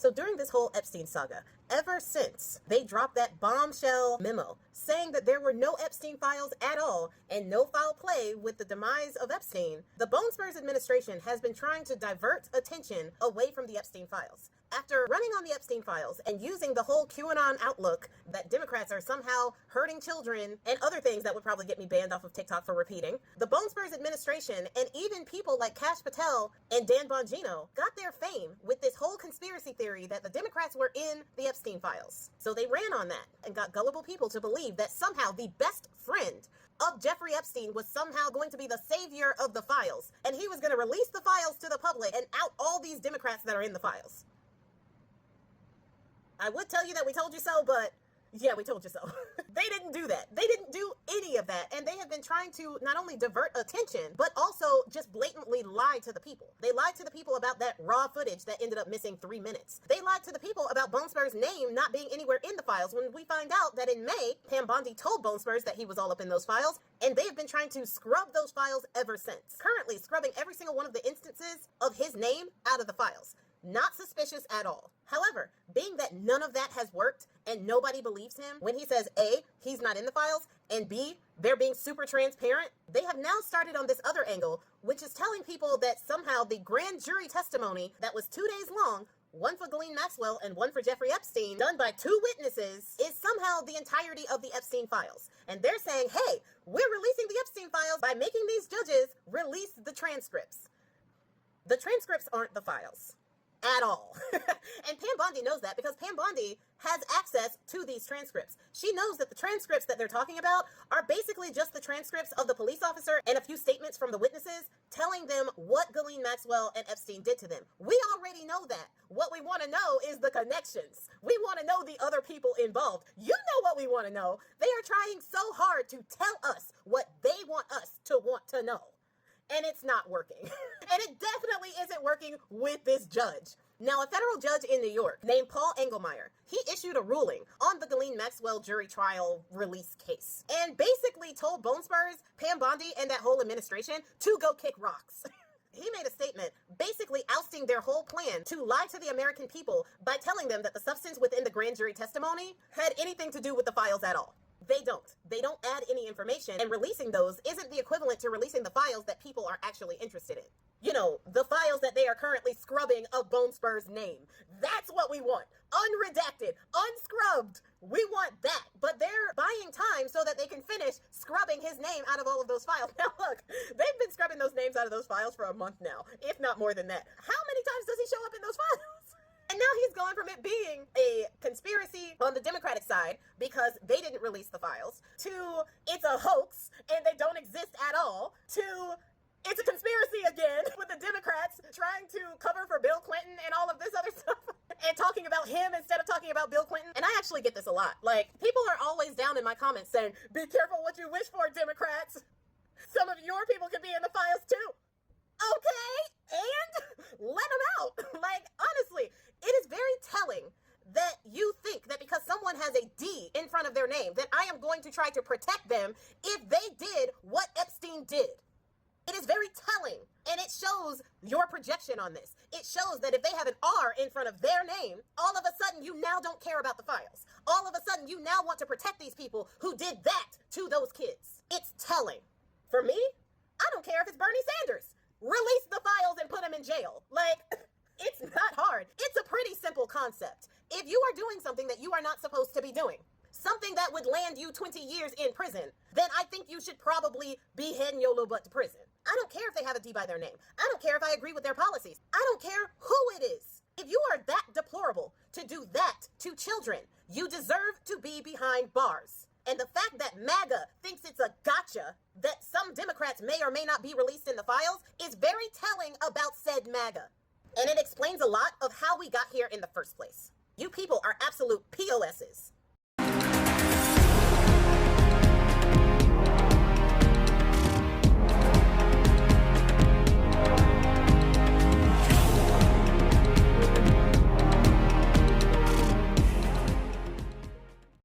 So during this whole Epstein saga, ever since they dropped that bombshell memo saying that there were no Epstein files at all and no foul play with the demise of Epstein, the Bone Spurs Administration has been trying to divert attention away from the Epstein files. After running on the Epstein files and using the whole QAnon outlook that Democrats are somehow hurting children and other things that would probably get me banned off of TikTok for repeating, the Bone Spurs Administration and even people like Kash Patel and Dan Bongino got their fame with this whole conspiracy theory that the Democrats were in the Epstein files. So they ran on that and got gullible people to believe that somehow the best friend of Jeffrey Epstein was somehow going to be the savior of the files, and he was going to release the files to the public and out all these Democrats that are in the files. I would tell you that we told you so, but yeah, we told you so. They didn't do that. They didn't do any of that. And they have been trying to not only divert attention, but also just blatantly lie to the people. They lied to the people about that raw footage that ended up missing 3 minutes. They lied to the people about Bone Spurs' name not being anywhere in the files when we find out that in May, Pam Bondi told Bone Spurs that he was all up in those files, and they have been trying to scrub those files ever since. Currently scrubbing every single one of the instances of his name out of the files. Not suspicious at all. However, being that none of that has worked and nobody believes him when he says A, he's not in the files, and B, they're being super transparent, they have now started on this other angle, which is telling people that somehow the grand jury testimony that was 2 days long, one for Ghislaine Maxwell and one for Jeffrey Epstein, done by 2 witnesses, is somehow the entirety of the Epstein files. And they're saying, hey, we're releasing the Epstein files by making these judges release the transcripts. The transcripts aren't the files. At all. And Pam Bondi knows that because Pam Bondi has access to these transcripts. She knows that the transcripts that they're talking about are basically just the transcripts of the police officer and a few statements from the witnesses telling them what Ghislaine Maxwell and Epstein did to them. We already know that. What we want to know is the connections. We want to know the other people involved. You know what we want to know. They are trying so hard to tell us what they want us to want to know. And it's not working. And it definitely isn't working with this judge. Now, a federal judge in New York named Paul Engelmeyer, he issued a ruling on the Ghislaine Maxwell jury trial release case and basically told Bone Spurs, Pam Bondi, and that whole administration to go kick rocks. He made a statement basically ousting their whole plan to lie to the American people by telling them that the substance within the grand jury testimony had anything to do with the files at all. They don't. They don't add any information, and releasing those isn't the equivalent to releasing the files that people are actually interested in. You know, the files that they are currently scrubbing of Bone Spurs' name. That's what we want. Unredacted, unscrubbed. We want that. But they're buying time so that they can finish scrubbing his name out of all of those files. Now look, they've been scrubbing those names out of those files for a month now, if not more than that. How many times does he show up in those files? And now he's going from it being a conspiracy on the Democratic side because they didn't release the files, to it's a hoax and they don't exist at all, to it's a conspiracy again with the Democrats trying to cover for Bill Clinton and all of this other stuff and talking about him instead of talking about Bill Clinton. And I actually get this a lot. Like, people are always down in my comments saying, be careful what you wish for, Democrats. Some of your people could be in the files too. Okay, and let them out. Like, honestly, it is very telling that you think that because someone has a D in front of their name, that I am going to try to protect them if they did what Epstein did. It is very telling, and it shows your projection on this. It shows that if they have an R in front of their name, all of a sudden you now don't care about the files. All of a sudden you now want to protect these people who did that to those kids. It's telling. For me, I don't care if it's Bernie Sanders. Release the files and put them in jail. Like, it's not hard. It's a pretty simple concept. If you are doing something that you are not supposed to be doing, something that would land you 20 years in prison, then I think you should probably be heading your little butt to prison. I don't care if they have a D by their name. I don't care if I agree with their policies. I don't care who it is. If you are that deplorable to do that to children, you deserve to be behind bars. And the fact that MAGA thinks it's a gotcha that some Democrats may or may not be released in the files is very telling about said MAGA. And it explains a lot of how we got here in the first place. You people are absolute POSs.